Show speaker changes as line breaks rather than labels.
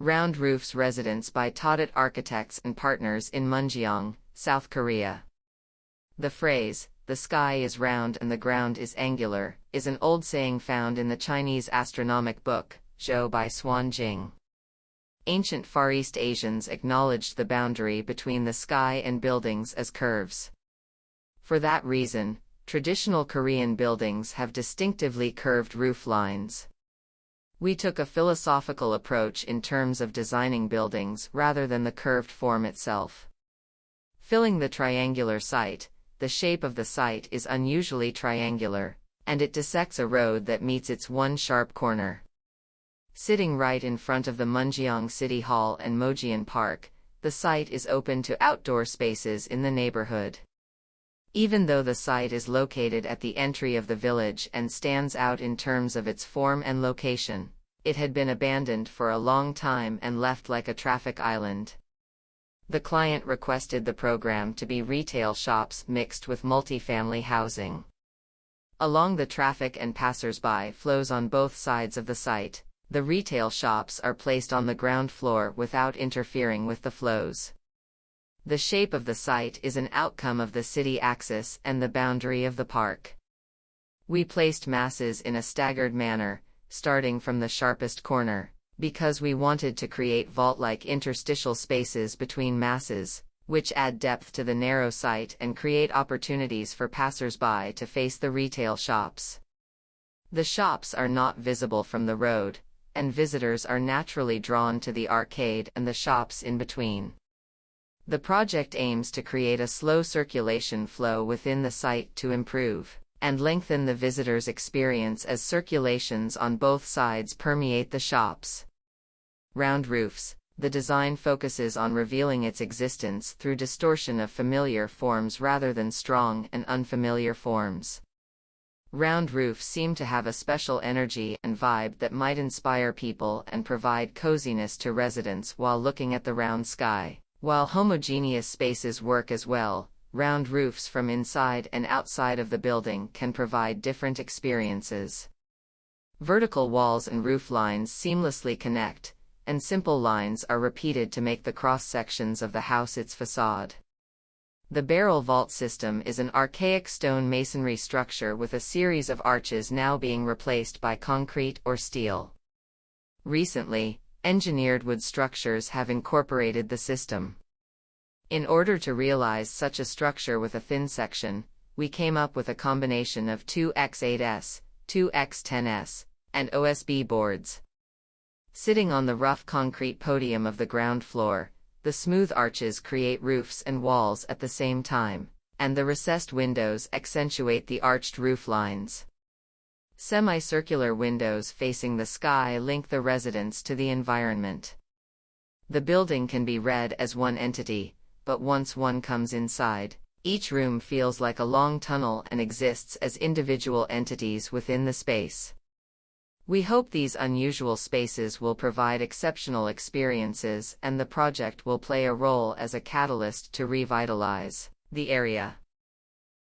Round Roofs Residence by Todot Architects and Partners in MUNGYEONG, South Korea. The phrase, "the sky is round and the ground is angular," is an old saying found in the Chinese astronomic book, Zhou by Suan Jing. Ancient Fareast Asians acknowledged the boundary between the sky and buildings as curves. For that reason, traditional Korean buildings have distinctively curved roof lines. We took a philosophical approach in terms of designing buildings rather than the curved form itself. Filling the triangular site, the shape of the site is unusually triangular, and it dissects a road that meets its one sharp corner. Sitting right in front of the MUNGYEONG City Hall and Mojian Park, the site is open to outdoor spaces in the neighborhood. Even though the site is located at the entry of the village and stands out in terms of its form and location, it had been abandoned for a long time and left like a traffic island. The client requested the program to be retail shops mixed with multifamily housing. Along the traffic and passers-by flows on both sides of the site, the retail shops are placed on the ground floor without interfering with the flows. The shape of the site is an outcome of the city axis and the boundary of the park. We placed masses in a staggered manner, starting from the sharpest corner, because we wanted to create vault-like interstitial spaces between masses, which add depth to the narrow site and create opportunities for passers-by to face the retail shops. The shops are not visible from the road, and visitors are naturally drawn to the arcade and the shops in between. The project aims to create a slow circulation flow within the site to improve and lengthen the visitor's experience as circulations on both sides permeate the shops. Round roofs, the design focuses on revealing its existence through distortion of familiar forms rather than strong and unfamiliar forms. Round roofs seem to have a special energy and vibe that might inspire people and provide coziness to residents while looking at the round sky. While homogeneous spaces work as well, round roofs from inside and outside of the building can provide different experiences. Vertical walls and roof lines seamlessly connect, and simple lines are repeated to make the cross-sections of the house its facade. The barrel vault system is an archaic stone masonry structure with a series of arches now being replaced by concrete or steel. Recently, engineered wood structures have incorporated the system. In order to realize such a structure with a thin section, we came up with a combination of 2x8s, 2x10s, and OSB boards. Sitting on the rough concrete podium of the ground floor, the smooth arches create roofs and walls at the same time, and the recessed windows accentuate the arched roof lines. Semicircular windows facing the sky link the residents to the environment. The building can be read as one entity, but once one comes inside, each room feels like a long tunnel and exists as individual entities within the space. We hope these unusual spaces will provide exceptional experiences and the project will play a role as a catalyst to revitalize the area.